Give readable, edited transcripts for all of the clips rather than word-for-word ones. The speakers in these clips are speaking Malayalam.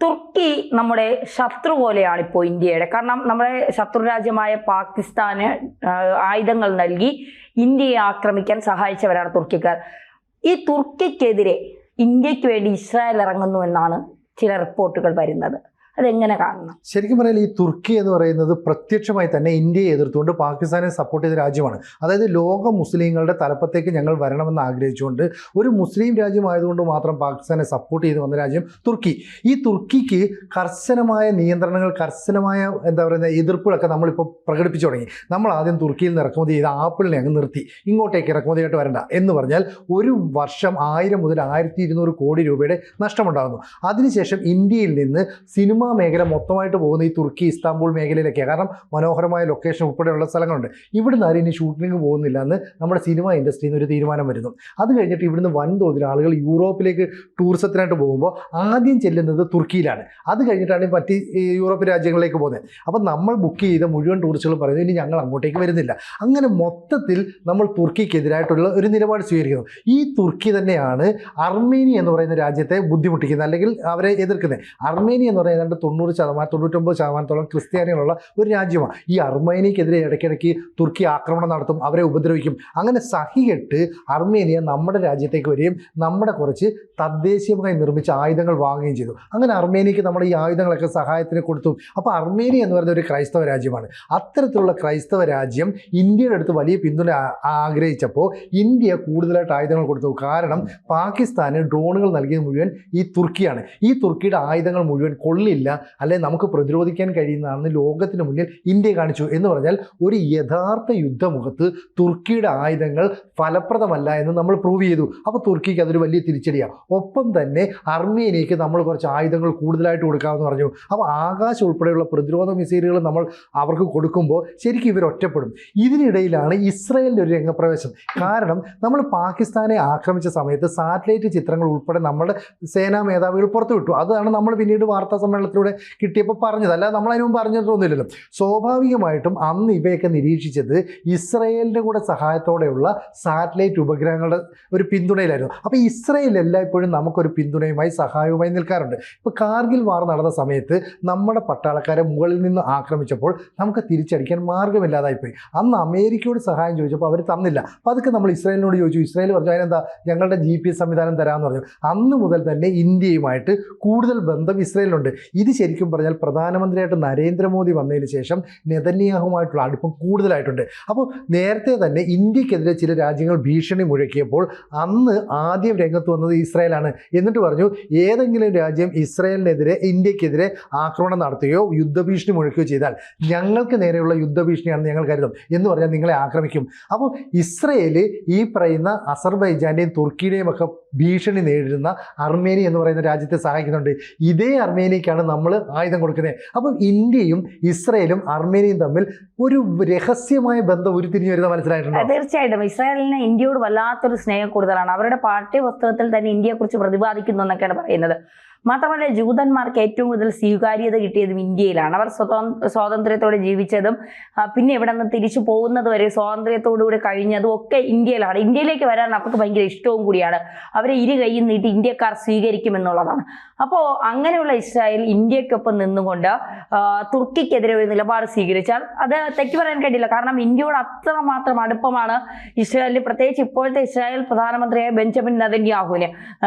തുർക്കി നമ്മുടെ ശത്രു പോലെയാണ് ഇപ്പോൾ ഇന്ത്യയുടെ. കാരണം നമ്മുടെ ശത്രു രാജ്യമായ പാകിസ്ഥാന് ആയുധങ്ങൾ നൽകി ഇന്ത്യയെ ആക്രമിക്കാൻ സഹായിച്ചവരാണ് തുർക്കിക്കാർ. ഈ തുർക്കിക്കെതിരെ ഇന്ത്യക്ക് വേണ്ടി ഇസ്രായേൽ ഇറങ്ങുന്നു എന്നാണ് ചില റിപ്പോർട്ടുകൾ വരുന്നത്. അതെങ്ങനെ കാണണം? ശരിക്കും പറഞ്ഞാൽ ഈ തുർക്കി എന്ന് പറയുന്നത് പ്രത്യക്ഷമായി തന്നെ ഇന്ത്യയെ എതിർത്തുകൊണ്ട് പാകിസ്ഥാനെ സപ്പോർട്ട് ചെയ്ത രാജ്യമാണ്. അതായത് ലോക മുസ്ലിങ്ങളുടെ തലപ്പത്തേക്ക് ഞങ്ങൾ വരണമെന്ന് ആഗ്രഹിച്ചുകൊണ്ട് ഒരു മുസ്ലിം രാജ്യമായതുകൊണ്ട് മാത്രം പാകിസ്ഥാനെ സപ്പോർട്ട് ചെയ്ത് വന്ന രാജ്യം തുർക്കി. ഈ തുർക്കിക്ക് കർശനമായ നിയന്ത്രണങ്ങൾ, കർശനമായ എതിർപ്പുകളൊക്കെ നമ്മളിപ്പോൾ പ്രകടിപ്പിച്ചു തുടങ്ങി. നമ്മൾ ആദ്യം തുർക്കിയിൽ നിന്ന് ഇറക്കുമതി ചെയ്ത ആപ്പിളിനെ അങ്ങ് നിർത്തി, ഇങ്ങോട്ടേക്ക് ഇറക്കുമതിയായിട്ട് വരണ്ട എന്ന് പറഞ്ഞാൽ ഒരു വർഷം 1000 മുതൽ 1200 കോടി രൂപയുടെ നഷ്ടമുണ്ടാകുന്നു. അതിനുശേഷം ഇന്ത്യയിൽ നിന്ന് സിനിമ മേഖല മൊത്തമായിട്ട് പോകുന്ന ഈ തുർക്കി ഇസ്താംബൂൾ മേഖലയിലൊക്കെയാണ്. കാരണം മനോഹരമായ ലൊക്കേഷൻ ഉൾപ്പെടെയുള്ള സ്ഥലങ്ങളുണ്ട്. ഇവിടുന്ന് ആരും ഇനി ഷൂട്ടിംഗ് പോകുന്നില്ല എന്ന് നമ്മുടെ സിനിമ ഇൻഡസ്ട്രിയിൽ നിന്ന് ഒരു തീരുമാനം വരുന്നു. അത് കഴിഞ്ഞിട്ട് ഇവിടുന്ന് വൻതോതിൽ ആളുകൾ യൂറോപ്പിലേക്ക് ടൂറിസത്തിനായിട്ട് പോകുമ്പോൾ ആദ്യം ചെല്ലുന്നത് തുർക്കിയിലാണ്. അത് കഴിഞ്ഞിട്ടാണ് മറ്റ് യൂറോപ്യൻ രാജ്യങ്ങളിലേക്ക് പോകുന്നത്. അപ്പം നമ്മൾ ബുക്ക് ചെയ്ത മുഴുവൻ ടൂറിസ്റ്റുകൾ പറയുന്നത് ഇനി ഞങ്ങൾ അങ്ങോട്ടേക്ക് വരുന്നില്ല. അങ്ങനെ മൊത്തത്തിൽ നമ്മൾ തുർക്കിക്കെതിരായിട്ടുള്ള ഒരു നിലപാട് സ്വീകരിക്കുന്നു. ഈ തുർക്കി തന്നെയാണ് അർമേനിയ എന്ന് പറയുന്ന രാജ്യത്തെ ബുദ്ധിമുട്ടിക്കുന്നത്, അല്ലെങ്കിൽ അവരെ എതിർക്കുന്നത്. അർമേനിയ എന്ന് പറയുന്നത് 99% ക്രിസ്ത്യാനികളുള്ള ഒരു രാജ്യമാണ്. ഈ അർമേനിയക്കെതിരെ ഇടയ്ക്കിടയ്ക്ക് തുർക്കി ആക്രമണം നടത്തും, അവരെ ഉപദ്രവിക്കും. അങ്ങനെ സഹികെട്ട് അർമേനിയ നമ്മുടെ രാജ്യത്തേക്ക് വരികയും നമ്മുടെ കുറച്ച് തദ്ദേശീയമായി നിർമ്മിച്ച ആയുധങ്ങൾ വാങ്ങുകയും ചെയ്തു. അങ്ങനെ അർമേനിയക്ക് നമ്മുടെ ഈ ആയുധങ്ങളൊക്കെ സഹായത്തിന് കൊടുത്തു. അപ്പോൾ അർമേനിയ എന്ന് പറയുന്ന ഒരു ക്രൈസ്തവ രാജ്യമാണ്. അത്തരത്തിലുള്ള ക്രൈസ്തവ രാജ്യം ഇന്ത്യയുടെ അടുത്ത് വലിയ പിന്തുണ ആഗ്രഹിച്ചപ്പോൾ ഇന്ത്യ കൂടുതലായിട്ട് ആയുധങ്ങൾ കൊടുത്തു. കാരണം പാകിസ്ഥാന് ഡ്രോണുകൾ നൽകിയത് മുഴുവൻ ഈ തുർക്കിയാണ്. ഈ തുർക്കിയുടെ ആയുധങ്ങൾ മുഴുവൻ കൊള്ളില്ല, അല്ലെങ്കിൽ നമുക്ക് പ്രതിരോധിക്കാൻ കഴിയുന്നതാണെന്ന് ലോകത്തിന് മുന്നിൽ ഇന്ത്യ കാണിച്ചു. എന്ന് പറഞ്ഞാൽ ഒരു യഥാർത്ഥ യുദ്ധമുഖത്ത് തുർക്കിയുടെ ആയുധങ്ങൾ ഫലപ്രദമല്ല എന്ന് നമ്മൾ പ്രൂവ് ചെയ്തു. അപ്പോൾ തുർക്കിക്ക് അതൊരു വലിയ തിരിച്ചടിയാണ്. ഒപ്പം തന്നെ അർമേനിയക്ക് നമ്മൾ കുറച്ച് ആയുധങ്ങൾ കൂടുതലായിട്ട് കൊടുക്കാമെന്ന് പറഞ്ഞു. അപ്പോൾ ആകാശം ഉൾപ്പെടെയുള്ള പ്രതിരോധ മിസൈലുകൾ നമ്മൾ അവർക്ക് കൊടുക്കുമ്പോൾ ശരിക്കും ഇവർ ഒറ്റപ്പെടും. ഇതിനിടയിലാണ് ഇസ്രായേലിൻ്റെ ഒരു രംഗപ്രവേശം. കാരണം നമ്മൾ പാകിസ്ഥാനെ ആക്രമിച്ച സമയത്ത് സാറ്റലൈറ്റ് ചിത്രങ്ങൾ ഉൾപ്പെടെ നമ്മുടെ സേനാ മേധാവികൾ പുറത്തുവിട്ടു. അതാണ് നമ്മൾ പിന്നീട് വാർത്താ സമ്മേളനത്തിലൂടെ കിട്ടിയപ്പോൾ പറഞ്ഞത്. അല്ലാതെ നമ്മൾ അതിന് മുമ്പ് അറിഞ്ഞിട്ടൊന്നുമില്ലല്ലോ. സ്വാഭാവികമായിട്ടും അന്ന് ഇവയൊക്കെ നിരീക്ഷിച്ചത് ഇസ്രായേലിൻ്റെ കൂടെ സഹായത്തോടെയുള്ള സാറ്റലൈറ്റ് ഉപഗ്രഹങ്ങളുടെ ഒരു പിന്തുണയിലായിരുന്നു. അപ്പോൾ ഇസ്രായേൽ എല്ലായ്പ്പോഴും നമുക്കൊരു പിന്തുണയുമായി സഹായവുമായി നിൽക്കാറുണ്ട്. ഇപ്പോൾ കാർഗിൽ വാർ നടന്ന സമയത്ത് നമ്മുടെ പട്ടാളക്കാരെ മുകളിൽ നിന്ന് ആക്രമിച്ചപ്പോൾ നമുക്ക് തിരിച്ചടിക്കാൻ മാർഗമില്ലാതായിപ്പോയി. അന്ന് അമേരിക്കയോട് സഹായം ചോദിച്ചപ്പോൾ അവർ തന്നില്ല. അപ്പോൾ അതൊക്കെ നമ്മൾ ഇസ്രായേലിനോട് ചോദിച്ചു. ഇസ്രായേൽ പറഞ്ഞു അതിനെന്താ, ഞങ്ങളുടെ GPS സംവിധാനം തരാമെന്ന് പറഞ്ഞു. അന്ന് മുതൽ തന്നെ ഇന്ത്യയുമായിട്ട് കൂടുതൽ ബന്ധം ഇസ്രായേലിനുണ്ട്. ഇത് ശരിക്കും പറഞ്ഞാൽ പ്രധാനമന്ത്രിയായിട്ട് നരേന്ദ്രമോദി വന്നതിന് ശേഷം നെതന്യാഹുമായിട്ടുള്ള അടുപ്പം കൂടുതലായിട്ടുണ്ട്. അപ്പോൾ നേരത്തെ തന്നെ ഇന്ത്യക്കെതിരെ ചില രാജ്യങ്ങൾ ഭീഷണി മുഴക്കിയപ്പോൾ അന്ന് ആദ്യം രംഗത്ത് വന്നത് ഇസ്രായേലാണ്. എന്നിട്ട് പറഞ്ഞു, ഏതെങ്കിലും രാജ്യം ഇസ്രായേലിനെതിരെ ഇന്ത്യക്കെതിരെ ആക്രമണം നടത്തുകയോ യുദ്ധഭീഷണി മുഴക്കുകയോ ചെയ്താൽ ഞങ്ങൾക്ക് നേരെയുള്ള യുദ്ധഭീഷണിയാണെന്ന് ഞങ്ങൾ കരുതും എന്ന് പറഞ്ഞാൽ നിങ്ങളെ ആക്രമിക്കും. അപ്പോൾ ഇസ്രായേൽ ഈ പറയുന്ന അസർബൈജാൻ്റെയും തുർക്കിയുടെയും ഒക്കെ ഭീഷണി നേരിടുന്ന അർമേനിയ എന്ന് പറയുന്ന രാജ്യത്തെ സഹായിക്കുന്നുണ്ട്. ഇതേ അർമേനിയക്കാണ് നമ്മൾ ആയുധം കൊടുക്കുന്നത്. അപ്പം ഇന്ത്യയും ഇസ്രായേലും അർമേനിയയും തമ്മിൽ ഒരു രഹസ്യമായ ബന്ധം ഉരുത്തിരിഞ്ഞു വരുന്ന മനസ്സിലായിട്ടുണ്ട്. തീർച്ചയായിട്ടും ഇസ്രായേലിന് ഇന്ത്യയോട് വല്ലാത്തൊരു സ്നേഹം കൂടുതലാണ്. അവരുടെ പാഠ്യപുസ്തകത്തിൽ തന്നെ ഇന്ത്യയെക്കുറിച്ച് പ്രതിപാദിക്കുന്നു എന്നൊക്കെയാണ് പറയുന്നത്. മാത്രമല്ല ജൂതന്മാർക്ക് ഏറ്റവും കൂടുതൽ സ്വീകാര്യത കിട്ടിയതും ഇന്ത്യയിലാണ്. അവർ സ്വാതന്ത്ര്യത്തോടെ ജീവിച്ചതും പിന്നെ ഇവിടെ നിന്ന് തിരിച്ചു പോകുന്നത് വരെ സ്വാതന്ത്ര്യത്തോടുകൂടി കഴിഞ്ഞതും ഒക്കെ ഇന്ത്യയിലാണ്. ഇന്ത്യയിലേക്ക് വരാൻ അവർക്ക് ഭയങ്കര ഇഷ്ടവും കൂടിയാണ്. അവരെ ഇരു കൈയും നീട്ടി ഇന്ത്യക്കാർ സ്വീകരിക്കുമെന്നുള്ളതാണ്. അപ്പോൾ അങ്ങനെയുള്ള ഇസ്രായേൽ ഇന്ത്യക്കൊപ്പം നിന്നുകൊണ്ട് തുർക്കിക്കെതിരെ ഒരു നിലപാട് സ്വീകരിച്ചാൽ അത് തെറ്റു പറയാൻ കഴിയില്ല. കാരണം ഇന്ത്യയോട് അത്രമാത്രം അടുപ്പമാണ് ഇസ്രായേലിന്, പ്രത്യേകിച്ച് ഇപ്പോഴത്തെ ഇസ്രായേൽ പ്രധാനമന്ത്രിയായ ബെഞ്ചമിൻ നെതന്യാഹുവിന്.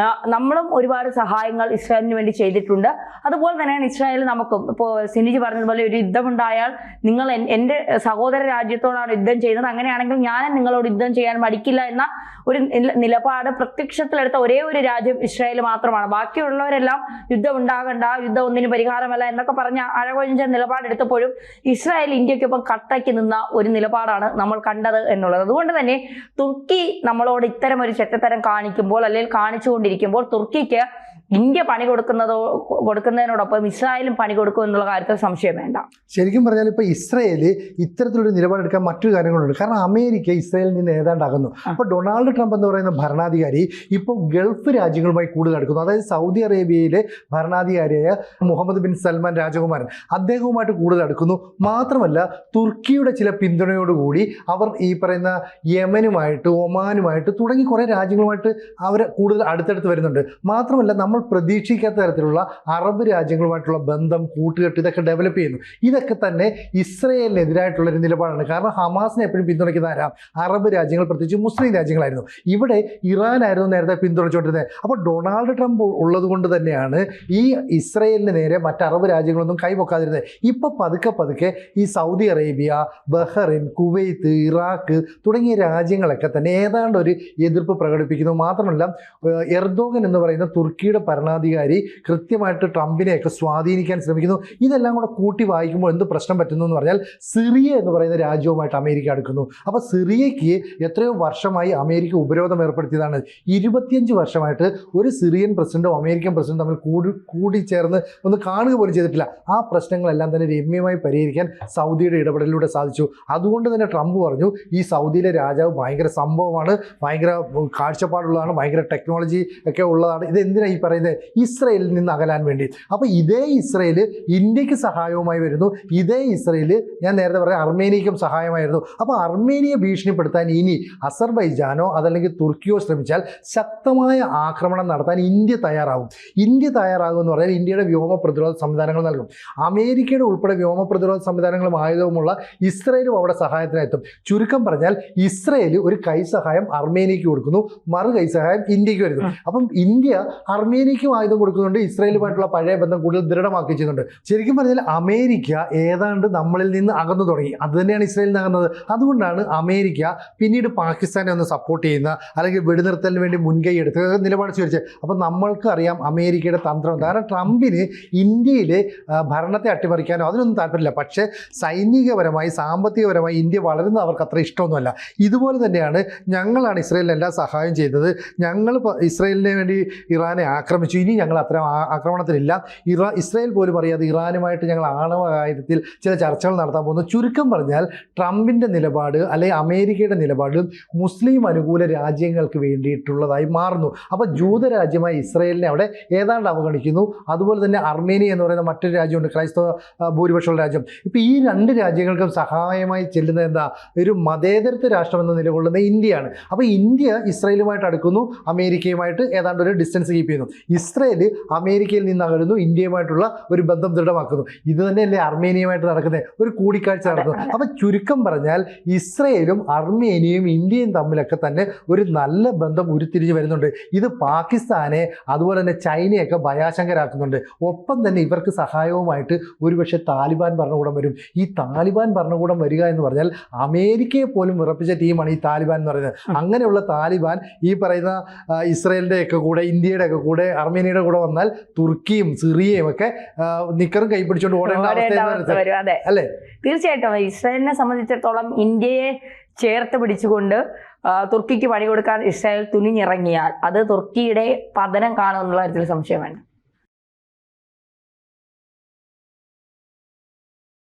നമ്മളും ഒരുപാട് സഹായങ്ങൾ ഇസ്രായേലിന് വേണ്ടി ചെയ്തിട്ടുണ്ട്. അതുപോലെ തന്നെയാണ് ഇസ്രായേൽ നമുക്കും. ഇപ്പോൾ സിനിജി പറഞ്ഞതുപോലെ ഒരു യുദ്ധമുണ്ടായാൽ നിങ്ങൾ എൻ്റെ സഹോദര രാജ്യത്തോടാണ് യുദ്ധം ചെയ്യുന്നത്, അങ്ങനെയാണെങ്കിൽ ഞാനും നിങ്ങളോട് യുദ്ധം ചെയ്യാൻ മടിക്കില്ല എന്ന ഒരു നിലപാട് പ്രത്യക്ഷത്തിലെടുത്ത ഒരേ ഒരു രാജ്യം ഇസ്രായേൽ മാത്രമാണ്. ബാക്കിയുള്ളവരെല്ലാം യുദ്ധം ഉണ്ടാകണ്ട, യുദ്ധം ഒന്നിനും പരിഹാരമല്ല എന്നൊക്കെ പറഞ്ഞ അഴകൊഴിഞ്ഞ നിലപാടെടുത്തപ്പോഴും ഇസ്രായേൽ ഇന്ത്യക്കൊപ്പം കട്ടയ്ക്ക് നിന്ന ഒരു നിലപാടാണ് നമ്മൾ കണ്ടത് എന്നുള്ളത്. അതുകൊണ്ട് തന്നെ തുർക്കി നമ്മളോട് ഇത്തരം ഒരു ചെറ്റത്തരം കാണിക്കുമ്പോൾ, അല്ലെങ്കിൽ കാണിച്ചുകൊണ്ടിരിക്കുമ്പോൾ തുർക്കിക്ക് ഇന്ത്യ പണി കൊടുക്കുന്നതിനോടൊപ്പം ഇസ്രായേലും പണി കൊടുക്കും എന്നുള്ള കാര്യത്തിൽ സംശയം വേണ്ട. ശരിക്കും പറഞ്ഞാൽ ഇപ്പോൾ ഇസ്രായേൽ ഇത്തരത്തിലൊരു നിലപാടെടുക്കാൻ മറ്റൊരു കാര്യങ്ങളുണ്ട്. കാരണം അമേരിക്ക ഇസ്രായേലിൽ നിന്ന് ഏതാണ്ടാകുന്നു. അപ്പോൾ ഡൊണാൾഡ് ട്രംപ് എന്ന് പറയുന്ന ഭരണാധികാരി ഇപ്പോൾ ഗൾഫ് രാജ്യങ്ങളുമായി കൂടുതൽ അടുക്കുന്നു. അതായത് സൗദി അറേബ്യയിലെ ഭരണാധികാരിയായ മുഹമ്മദ് ബിൻ സൽമാൻ രാജകുമാരൻ, അദ്ദേഹവുമായിട്ട് കൂടുതൽ അടുക്കുന്നു. മാത്രമല്ല തുർക്കിയുടെ ചില പിന്തുണയോടുകൂടി അവർ ഈ പറയുന്ന യമനുമായിട്ട്, ഒമാനുമായിട്ട് തുടങ്ങി കുറേ രാജ്യങ്ങളുമായിട്ട് അവർ കൂടുതൽ അടുത്തടുത്ത് വരുന്നുണ്ട്. മാത്രമല്ല നമ്മൾ നമ്മൾ പ്രതീക്ഷിക്കാത്ത തരത്തിലുള്ള അറബ് രാജ്യങ്ങളുമായിട്ടുള്ള ബന്ധം, കൂട്ടുകെട്ട് ഇതൊക്കെ ഡെവലപ്പ് ചെയ്യുന്നു. ഇതൊക്കെ തന്നെ ഇസ്രയേലിനെതിരായിട്ടുള്ള ഒരു നിലപാടാണ്. കാരണം ഹമാസിനെ എപ്പോഴും പിന്തുണയ്ക്കുന്ന ആരാ? അറബ് രാജ്യങ്ങൾ, പ്രത്യേകിച്ച് മുസ്ലിം രാജ്യങ്ങളായിരുന്നു. ഇവിടെ ഇറാനായിരുന്നു നേരത്തെ പിന്തുണച്ചുകൊണ്ടിരുന്നത്. അപ്പോൾ ഡൊണാൾഡ് ട്രംപ് ഉള്ളത് കൊണ്ട് തന്നെയാണ് ഈ ഇസ്രയേലിന് നേരെ മറ്റ് അറബ് രാജ്യങ്ങളൊന്നും കൈവക്കാതിരുന്നത്. ഇപ്പോൾ പതുക്കെ ഈ Saudi Arabia, Bahrain, Kuwait, Iraq തുടങ്ങിയ രാജ്യങ്ങളൊക്കെ തന്നെ ഏതാണ്ട് ഒരു എതിർപ്പ് പ്രകടിപ്പിക്കുന്നു. മാത്രമല്ല എർദോഗൻ എന്ന് പറയുന്ന തുർക്കിയുടെ ഭരണാധികാരി കൃത്യമായിട്ട് ട്രംപിനെയൊക്കെ സ്വാധീനിക്കാൻ ശ്രമിക്കുന്നു. ഇതെല്ലാം കൂടെ കൂട്ടി വായിക്കുമ്പോൾ എന്ത് പ്രശ്നം പറ്റുന്നു എന്ന് പറഞ്ഞാൽ സിറിയ എന്ന് പറയുന്ന രാജ്യവുമായിട്ട് അമേരിക്ക അടുക്കുന്നു. അപ്പോൾ സിറിയയ്ക്ക് എത്രയോ വർഷമായി അമേരിക്ക ഉപരോധം ഏർപ്പെടുത്തിയതാണ്. 25 വർഷമായിട്ട് ഒരു സിറിയൻ പ്രസിഡന്റും അമേരിക്കൻ പ്രസിഡന്റും തമ്മിൽ കൂടിച്ചേർന്ന് ഒന്ന് കാണുക പോലും ചെയ്തിട്ടില്ല. ആ പ്രശ്നങ്ങളെല്ലാം തന്നെ രമ്യമായി പരിഹരിക്കാൻ സൗദിയുടെ ഇടപെടലിലൂടെ സാധിച്ചു. അതുകൊണ്ട് തന്നെ ട്രംപ് പറഞ്ഞു, ഈ സൗദിയിലെ രാജാവ് ഭയങ്കര സംഭവമാണ്, ഭയങ്കര കാഴ്ചപ്പാടുള്ളതാണ്, ഭയങ്കര ടെക്നോളജി ഒക്കെ ഉള്ളതാണ്. ഇതെന്തിനാണ് ഈ പറയുന്നത്? ഇസ്രയേലിൽ നിന്ന് അകലാൻ വേണ്ടി. അപ്പോൾ ഇതേ ഇസ്രയേൽ ഇന്ത്യക്ക് സഹായവുമായി വരുന്നു. ഇതേ ഇസ്രയേൽ ഞാൻ നേരത്തെ പറഞ്ഞ അർമേനിയക്കും സഹായമായിരുന്നു. അപ്പോൾ അർമേനിയെ ഭീഷണിപ്പെടുത്താൻ ഇനി അസർബൈജാനോ അതല്ലെങ്കിൽ തുർക്കിയോ ശ്രമിച്ചാൽ ശക്തമായ ആക്രമണം നടത്താൻ ഇന്ത്യ തയ്യാറാകും. ഇന്ത്യ തയ്യാറാകുമെന്ന് പറഞ്ഞാൽ ഇന്ത്യയുടെ വ്യോമ പ്രതിരോധ സംവിധാനങ്ങൾ നൽകും. അമേരിക്കയുടെ ഉൾപ്പെടെ വ്യോമ പ്രതിരോധ സംവിധാനങ്ങളും ആയുധവുമുള്ള ഇസ്രയേലും അവിടെ സഹായത്തിനെത്തും. ചുരുക്കം പറഞ്ഞാൽ ഇസ്രയേൽ ഒരു കൈ സഹായം അർമേനിയയ്ക്ക് കൊടുക്കുന്നു, മറു കൈ സഹായം ഇന്ത്യക്ക് വരുന്നു. അപ്പം ഇന്ത്യ അർമേനിയയ്ക്കും ആയുധം കൊടുക്കുന്നുണ്ട്, ഇസ്രയേലുമായിട്ടുള്ള പഴയ ബന്ധം കൂടുതൽ ദൃഢമാക്കി ചെയ്യുന്നുണ്ട്. ശരിക്കും പറഞ്ഞാൽ അമേരിക്ക ഏതാണ്ട് നമ്മളിൽ നിന്ന് അകന്നു തുടങ്ങി. അത് തന്നെയാണ് ഇസ്രയേലിൽ നിന്ന് അകന്നത്. അതുകൊണ്ടാണ് അമേരിക്ക പിന്നീട് പാകിസ്ഥാനെ ഒന്ന് സപ്പോർട്ട് ചെയ്യുന്ന അല്ലെങ്കിൽ വെടിനിർത്തലിന് വേണ്ടി മുൻകൈ എടുത്ത് നിലപാട് സ്വീകരിച്ചത്. അപ്പം നമ്മൾക്ക് അറിയാം അമേരിക്കയുടെ തന്ത്രം. കാരണം ട്രംപിന് ഇന്ത്യയിലെ ഭരണത്തെ അട്ടിമറിക്കാനോ അതിനൊന്നും താല്പര്യമില്ല. പക്ഷേ സൈനികപരമായി, സാമ്പത്തികപരമായി ഇന്ത്യ വളരുന്നത് അവർക്ക് അത്ര ഇഷ്ടമൊന്നുമല്ല. ഇതുപോലെ തന്നെയാണ് ഞങ്ങളാണ് ഇസ്രയേലിന് എല്ലാ സഹായം ചെയ്തത്, ഞങ്ങൾ ഇസ്രയേലിന് വേണ്ടി ഇറാനെ ആക്രമിച്ചു, ഇനി ഞങ്ങൾ അത്തരം ആക്രമണത്തിലില്ല. ഇസ്രയേൽ പോലും അറിയാതെ ഇറാനുമായിട്ട് ഞങ്ങൾ ആണവ കാര്യത്തിൽ ചില ചർച്ചകൾ നടത്താൻ പോകുന്നു. ചുരുക്കം പറഞ്ഞാൽ ട്രംപിൻ്റെ നിലപാട് അല്ലെങ്കിൽ അമേരിക്കയുടെ നിലപാട് മുസ്ലിം അനുകൂല രാജ്യങ്ങൾക്ക് വേണ്ടിയിട്ടുള്ളതായി മാറുന്നു. അപ്പോൾ ജൂതരാജ്യമായ ഇസ്രയേലിനെ അവിടെ ഏതാണ്ട് അവഗണിക്കുന്നു. അതുപോലെ തന്നെ അർമേനിയ എന്ന് പറയുന്ന മറ്റൊരു രാജ്യമുണ്ട്, ക്രൈസ്തവ ഭൂരിപക്ഷമുള്ള രാജ്യം. ഇപ്പോൾ ഈ രണ്ട് രാജ്യങ്ങൾക്കും സഹായമായി ചെല്ലുന്നത് എന്താ? ഒരു മതേതരത്വ രാഷ്ട്രമെന്ന് നിലകൊള്ളുന്ന ഇന്ത്യയാണ്. അപ്പോൾ ഇന്ത്യ ഇസ്രയേലുമായിട്ട് അടുക്കുന്നു, അമേരിക്കയുമായിട്ട് ഏതാണ്ട് ഒരു ഡിസ്റ്റൻസ് കീപ്പ് ചെയ്യുന്നു. ഇസ്രയേൽ അമേരിക്കയിൽ നിന്ന് അകലുന്നു, ഇന്ത്യയുമായിട്ടുള്ള ഒരു ബന്ധം ദൃഢമാക്കുന്നു. ഇത് തന്നെയല്ലേ അർമേനിയയുമായിട്ട് നടക്കുന്നത്, ഒരു കൂടിക്കാഴ്ച നടക്കുന്നു. അപ്പോൾ ചുരുക്കം പറഞ്ഞാൽ ഇസ്രയേലും അർമേനിയയും ഇന്ത്യയും തമ്മിലൊക്കെ തന്നെ ഒരു നല്ല ബന്ധം ഉരുത്തിരിഞ്ഞ് വരുന്നുണ്ട്. ഇത് പാകിസ്ഥാനെ അതുപോലെ തന്നെ ചൈനയൊക്കെ ഭയാശങ്കരാക്കുന്നുണ്ട്. ഒപ്പം തന്നെ ഇവർക്ക് സഹായവുമായിട്ട് ഒരുപക്ഷെ താലിബാൻ ഭരണകൂടം വരും. ഈ താലിബാൻ ഭരണകൂടം വരിക എന്ന് പറഞ്ഞാൽ അമേരിക്കയെ പോലും വിറപ്പിച്ച ടീമാണ് ഈ താലിബാൻ എന്ന് പറയുന്നത്. അങ്ങനെയുള്ള താലിബാൻ ഈ പറയുന്ന ഇസ്രയേലിൻ്റെ ഒക്കെ കൂടെ, ഇന്ത്യയുടെ ഒക്കെ കൂടെ, അർമേനിയയുടെ കൂടെ വന്നാൽ തുർക്കിയും സിറിയയും ഒക്കെ നിക്കറും കൈപ്പിടിച്ചുകൊണ്ട് ഓടേണ്ട അവസ്ഥ അല്ലേ? തീർച്ചയായിട്ടും ഇസ്രായേലിനെ സംബന്ധിച്ചിടത്തോളം ഇന്ത്യയെ ചേർത്ത് പിടിച്ചുകൊണ്ട് തുർക്കിക്ക് പണി കൊടുക്കാൻ ഇസ്രായേൽ തുനിഞ്ഞിറങ്ങിയാൽ അത് തുർക്കിയുടെ പതനം കാണുമെന്നുള്ള കാര്യത്തിൽ സംശയം വേണ്ട.